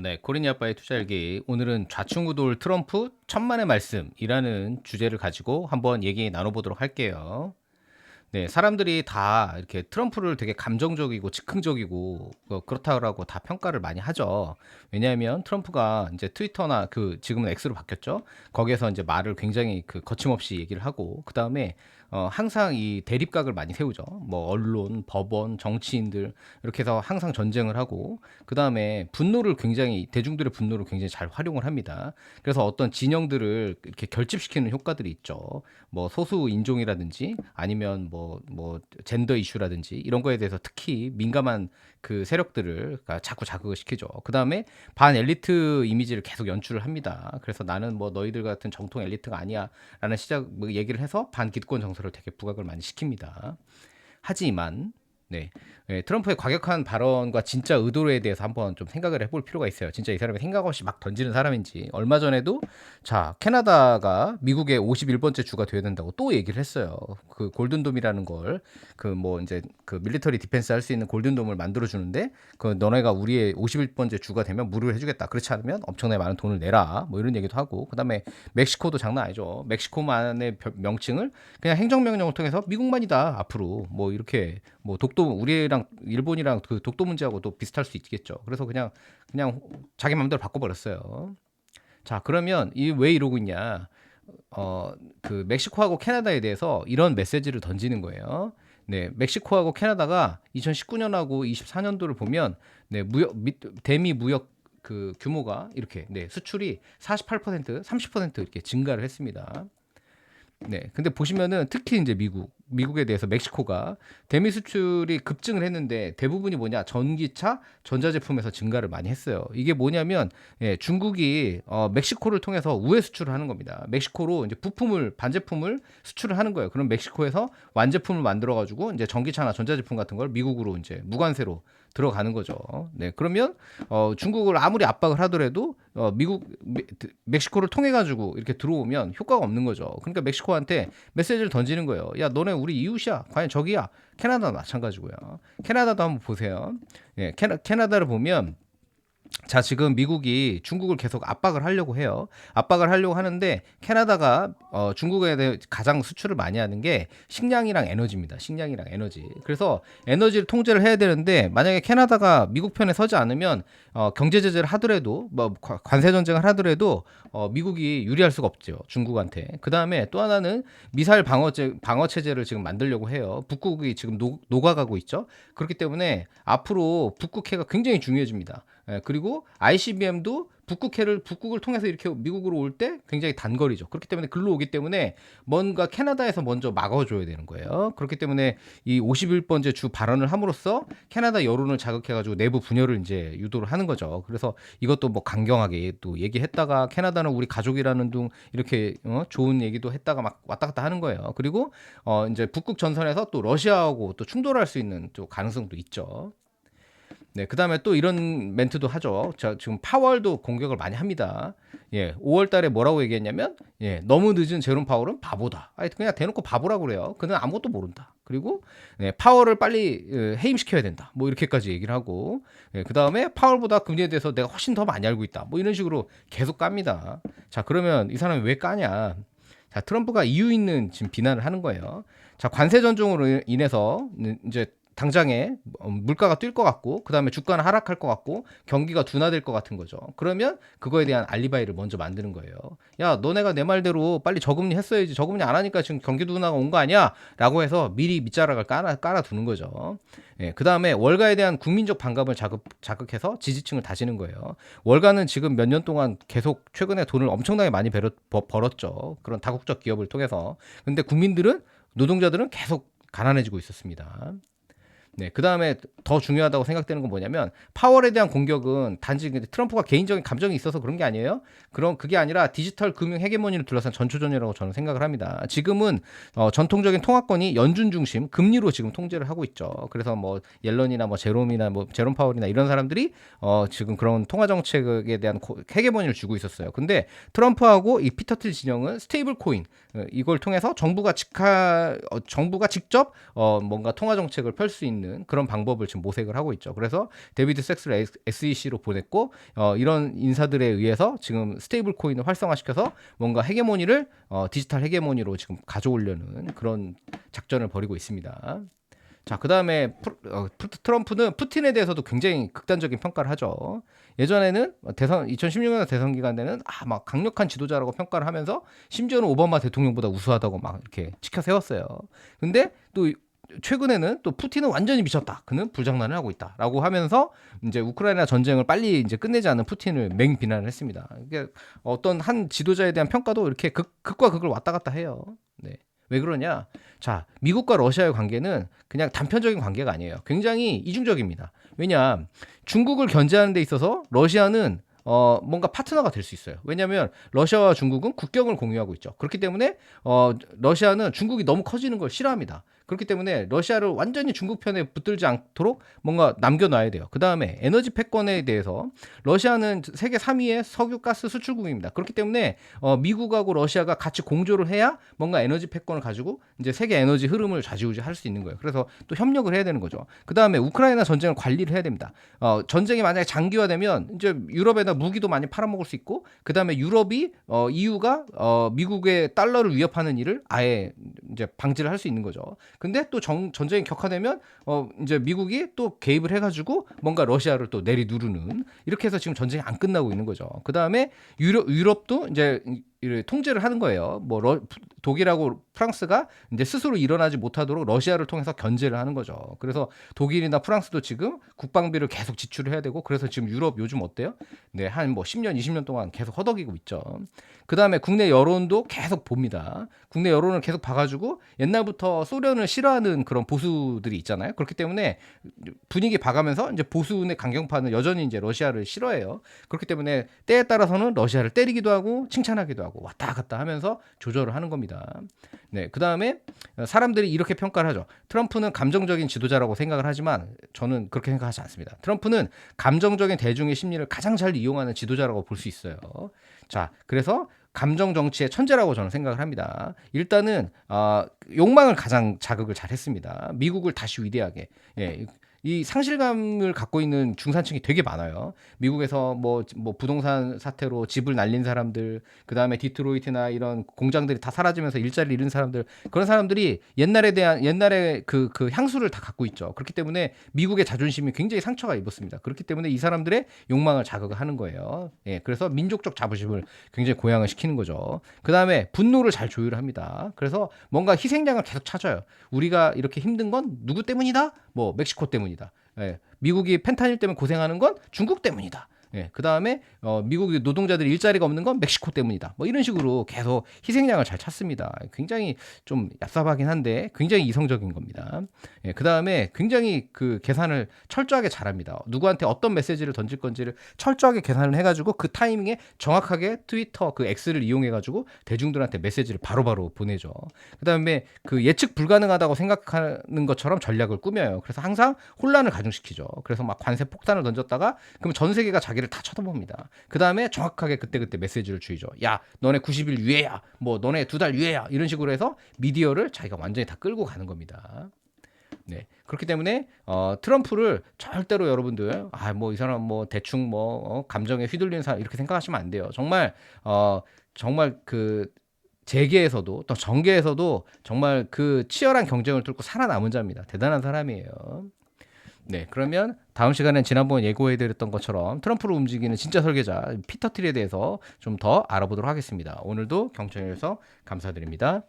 네, 코리니 아빠의 투자일기. 오늘은 좌충우돌 트럼프 천만의 말씀이라는 주제를 가지고 한번 얘기 나눠보도록 할게요. 네, 사람들이 다 이렇게 트럼프를 되게 감정적이고 즉흥적이고 그렇다고 다 평가를 많이 하죠. 왜냐하면 트럼프가 이제 트위터나 그 지금은 X로 바뀌었죠. 거기에서 이제 말을 굉장히 그 거침없이 얘기를 하고 그 다음에 항상 이 대립각을 많이 세우죠. 뭐 언론, 법원, 정치인들 이렇게 해서 항상 전쟁을 하고 그 다음에 분노를 굉장히 대중들의 분노를 굉장히 잘 활용을 합니다. 그래서 어떤 진영들을 이렇게 결집시키는 효과들이 있죠. 뭐 소수 인종이라든지 아니면 뭐 젠더 이슈라든지 이런 거에 대해서 특히 민감한 그 세력들을 그러니까 자꾸 자극을 시키죠. 그 다음에 반 엘리트 이미지를 계속 연출을 합니다. 그래서 나는 뭐 너희들 같은 정통 엘리트가 아니야라는 시작 뭐 얘기를 해서 반 기득권 정서를 되게 부각을 많이 시킵니다. 하지만 네, 트럼프의 과격한 발언과 진짜 의도에 대해서 한번 좀 생각을 해볼 필요가 있어요. 진짜 이 사람이 생각 없이 막 던지는 사람인지. 얼마 전에도 자 캐나다가 미국의 51번째 주가 돼야 된다고 또 얘기를 했어요. 그 골든돔이라는 걸 그 뭐 이제 그 밀리터리 디펜스 할 수 있는 골든돔을 만들어 주는데 그 너네가 우리의 51번째 주가 되면 무료를 해주겠다. 그렇지 않으면 엄청나게 많은 돈을 내라. 뭐 이런 얘기도 하고 그다음에 멕시코도 장난 아니죠. 멕시코만의 명칭을 그냥 행정명령을 통해서 미국만이다 앞으로 뭐 이렇게 뭐 독도 우리랑 일본이랑 그 독도 문제하고도 비슷할 수 있겠죠. 그래서 그냥 자기 마음대로 바꿔버렸어요. 자 그러면 이 왜 이러고 있냐? 그 멕시코하고 캐나다에 대해서 이런 메시지를 던지는 거예요. 네, 멕시코하고 캐나다가 2019년하고 24년도를 보면 네, 대미 무역 그 규모가 이렇게 네, 수출이 48%, 30% 이렇게 증가를 했습니다. 네. 근데 보시면은 특히 이제 미국에 대해서 멕시코가 대미 수출이 급증을 했는데 대부분이 뭐냐? 전기차, 전자제품에서 증가를 많이 했어요. 이게 뭐냐면 예, 중국이 멕시코를 통해서 우회 수출을 하는 겁니다. 멕시코로 이제 부품을 반제품을 수출을 하는 거예요. 그럼 멕시코에서 완제품을 만들어 가지고 이제 전기차나 전자제품 같은 걸 미국으로 이제 무관세로 들어가는 거죠. 네, 그러면 중국을 아무리 압박을 하더라도 멕시코를 통해 가지고 이렇게 들어오면 효과가 없는 거죠. 그러니까 멕시코한테 메시지를 던지는 거예요. 야, 너네 우리 이웃이야. 과연 저기야. 캐나다도 마찬가지고요. 캐나다도 한번 보세요. 예, 캐나다를 보면 자, 지금 미국이 중국을 계속 압박을 하려고 해요. 압박을 하려고 하는데 캐나다가 중국에 대해 가장 수출을 많이 하는 게 식량이랑 에너지입니다. 식량이랑 에너지. 그래서 에너지를 통제를 해야 되는데 만약에 캐나다가 미국 편에 서지 않으면 경제 제재를 하더라도 뭐 관세 전쟁을 하더라도 미국이 유리할 수가 없죠. 중국한테. 그다음에 또 하나는 미사일 방어 체제를 지금 만들려고 해요. 북극이 지금 녹아가고 있죠. 그렇기 때문에 앞으로 북극해가 굉장히 중요해집니다. 예, 그리고 ICBM도 북극을 통해서 이렇게 미국으로 올 때 굉장히 단거리죠. 그렇기 때문에 글로 오기 때문에 뭔가 캐나다에서 먼저 막아줘야 되는 거예요. 그렇기 때문에 이 51번째 주 발언을 함으로써 캐나다 여론을 자극해가지고 내부 분열을 이제 유도를 하는 거죠. 그래서 이것도 뭐 강경하게 또 얘기했다가 캐나다는 우리 가족이라는 둥 이렇게 좋은 얘기도 했다가 막 왔다 갔다 하는 거예요. 그리고 이제 북극 전선에서 또 러시아하고 또 충돌할 수 있는 또 가능성도 있죠. 네, 그다음에 또 이런 멘트도 하죠. 자, 지금 파월도 공격을 많이 합니다. 예, 5월 달에 뭐라고 얘기했냐면, 예, 너무 늦은 제롬 파월은 바보다. 아니, 그냥 대놓고 바보라고 그래요. 그는 아무것도 모른다. 그리고 예, 파월을 빨리 해임시켜야 된다. 뭐 이렇게까지 얘기를 하고, 예, 그다음에 파월보다 금리에 대해서 내가 훨씬 더 많이 알고 있다. 뭐 이런 식으로 계속 깝니다. 자, 그러면 이 사람이 왜 까냐? 자, 트럼프가 이유 있는 지금 비난을 하는 거예요. 자, 관세 전종으로 인해서 이제 당장에 물가가 뛸 것 같고 그다음에 주가는 하락할 것 같고 경기가 둔화될 것 같은 거죠. 그러면 그거에 대한 알리바이를 먼저 만드는 거예요. 야, 너네가 내 말대로 빨리 저금리 했어야지. 저금리 안 하니까 지금 경기 둔화가 온 거 아니야? 라고 해서 미리 밑자락을 깔아두는 거죠. 예, 그다음에 월가에 대한 국민적 반감을 자극해서 지지층을 다지는 거예요. 월가는 지금 몇 년 동안 계속 최근에 돈을 엄청나게 많이 벌었죠. 그런 다국적 기업을 통해서. 근데 국민들은 노동자들은 계속 가난해지고 있었습니다. 네, 그 다음에 더 중요하다고 생각되는 건 뭐냐면 파월에 대한 공격은 단지 트럼프가 개인적인 감정이 있어서 그런 게 아니에요. 그럼 그게 아니라 디지털 금융 헤게모니를 둘러싼 전초전이라고 저는 생각을 합니다. 지금은 전통적인 통화권이 연준 중심 금리로 지금 통제를 하고 있죠. 그래서 뭐 옐런이나 뭐 제롬이나 뭐 제롬 파월이나 이런 사람들이 지금 그런 통화 정책에 대한 헤게모니를 쥐고 있었어요. 근데 트럼프하고 이 피터 틸 진영은 스테이블 코인 이걸 통해서 정부가 직접 뭔가 통화 정책을 펼 수 있는 않는 그런 방법을 지금 모색을 하고 있죠. 그래서 데비드 섹스를 SEC로 보냈고 이런 인사들에 의해서 지금 스테이블 코인을 활성화시켜서 뭔가 헤게모니를 디지털 헤게모니로 지금 가져오려는 그런 작전을 벌이고 있습니다. 자, 그 다음에 트럼프는 푸틴에 대해서도 굉장히 극단적인 평가를 하죠. 예전에는 2016년 대선 기간 때는 막 강력한 지도자라고 평가를 하면서 심지어는 오바마 대통령보다 우수하다고 막 이렇게 치켜 세웠어요. 근데 또 최근에는 또 푸틴은 완전히 미쳤다. 그는 불장난을 하고 있다라고 하면서 이제 우크라이나 전쟁을 빨리 이제 끝내지 않은 푸틴을 맹 비난을 했습니다. 이게 어떤 한 지도자에 대한 평가도 이렇게 극과 극을 왔다 갔다 해요. 네. 왜 그러냐? 자, 미국과 러시아의 관계는 그냥 단편적인 관계가 아니에요. 굉장히 이중적입니다. 왜냐? 중국을 견제하는 데 있어서 러시아는 뭔가 파트너가 될 수 있어요. 왜냐하면 러시아와 중국은 국경을 공유하고 있죠. 그렇기 때문에 러시아는 중국이 너무 커지는 걸 싫어합니다. 그렇기 때문에 러시아를 완전히 중국 편에 붙들지 않도록 뭔가 남겨놔야 돼요. 그 다음에 에너지 패권에 대해서 러시아는 세계 3위의 석유 가스 수출국입니다. 그렇기 때문에 미국하고 러시아가 같이 공조를 해야 뭔가 에너지 패권을 가지고 이제 세계 에너지 흐름을 좌지우지할 수 있는 거예요. 그래서 또 협력을 해야 되는 거죠. 그 다음에 우크라이나 전쟁을 관리를 해야 됩니다. 전쟁이 만약에 장기화되면 이제 유럽에다 무기도 많이 팔아먹을 수 있고, 그 다음에 유럽이 EU가 미국의 달러를 위협하는 일을 아예 이제 방지를 할 수 있는 거죠. 근데 또 전쟁이 격화되면 이제 미국이 또 개입을 해가지고 뭔가 러시아를 또 내리누르는, 이렇게 해서 지금 전쟁이 안 끝나고 있는 거죠. 그 다음에 유럽도 이제 통제를 하는 거예요. 뭐 독일하고 프랑스가 이제 스스로 일어나지 못하도록 러시아를 통해서 견제를 하는 거죠. 그래서 독일이나 프랑스도 지금 국방비를 계속 지출을 해야 되고, 그래서 지금 유럽 요즘 어때요? 네, 한 뭐 10년, 20년 동안 계속 허덕이고 있죠. 그 다음에 국내 여론도 계속 봅니다. 국내 여론을 계속 봐가지고 옛날부터 소련을 싫어하는 그런 보수들이 있잖아요. 그렇기 때문에 분위기 봐가면서 이제 보수의 강경파는 여전히 이제 러시아를 싫어해요. 그렇기 때문에 때에 따라서는 러시아를 때리기도 하고 칭찬하기도 하고 왔다 갔다 하면서 조절을 하는 겁니다. 네, 그 다음에 사람들이 이렇게 평가를 하죠. 트럼프는 감정적인 지도자라고 생각을 하지만 저는 그렇게 생각하지 않습니다. 트럼프는 감정적인 대중의 심리를 가장 잘 이용하는 지도자라고 볼 수 있어요. 자, 그래서 감정 정치의 천재라고 저는 생각을 합니다. 일단은 욕망을 가장 자극을 잘 했습니다. 미국을 다시 위대하게. 예, 이 상실감을 갖고 있는 중산층이 되게 많아요. 미국에서 뭐 부동산 사태로 집을 날린 사람들, 그 다음에 디트로이트나 이런 공장들이 다 사라지면서 일자리를 잃은 사람들, 그런 사람들이 옛날에 그 향수를 다 갖고 있죠. 그렇기 때문에 미국의 자존심이 굉장히 상처가 입었습니다. 그렇기 때문에 이 사람들의 욕망을 자극을 하는 거예요. 예, 그래서 민족적 자부심을 굉장히 고양을 시키는 거죠. 그 다음에 분노를 잘 조율합니다. 그래서 뭔가 희생양을 계속 찾아요. 우리가 이렇게 힘든 건 누구 때문이다? 뭐 멕시코 때문이다. 예, 미국이 펜타닐 때문에 고생하는 건 중국 때문이다. 예, 그 다음에 미국 노동자들이 일자리가 없는 건 멕시코 때문이다. 뭐 이런 식으로 계속 희생양을 잘 찾습니다. 굉장히 좀 얍삽하긴 한데 굉장히 이성적인 겁니다. 예, 그 다음에 굉장히 그 계산을 철저하게 잘합니다. 누구한테 어떤 메시지를 던질 건지를 철저하게 계산을 해가지고 그 타이밍에 정확하게 트위터 그 X를 이용해가지고 대중들한테 메시지를 바로바로 보내죠. 그 다음에 그 예측 불가능하다고 생각하는 것처럼 전략을 꾸며요. 그래서 항상 혼란을 가중시키죠. 그래서 막 관세 폭탄을 던졌다가 그럼 전 세계가 자기를 다 쳐다봅니다. 그 다음에 정확하게 그때 메시지를 주이죠. 야, 너네 90일 유예야. 뭐 너네 2달 유예야. 이런 식으로 해서 미디어를 자기가 완전히 다 끌고 가는 겁니다. 네, 그렇기 때문에 트럼프를 절대로 여러분들 뭐 이 사람 뭐 대충 뭐 감정에 휘둘리는 사람 이렇게 생각하시면 안 돼요. 정말 정말 그 재계에서도 또 정계에서도 정말 그 치열한 경쟁을 뚫고 살아남은 자입니다. 대단한 사람이에요. 네, 그러면 다음 시간엔 지난번 예고해드렸던 것처럼 트럼프를 움직이는 진짜 설계자 피터 틸에 대해서 좀 더 알아보도록 하겠습니다. 오늘도 경청해주셔서 감사드립니다.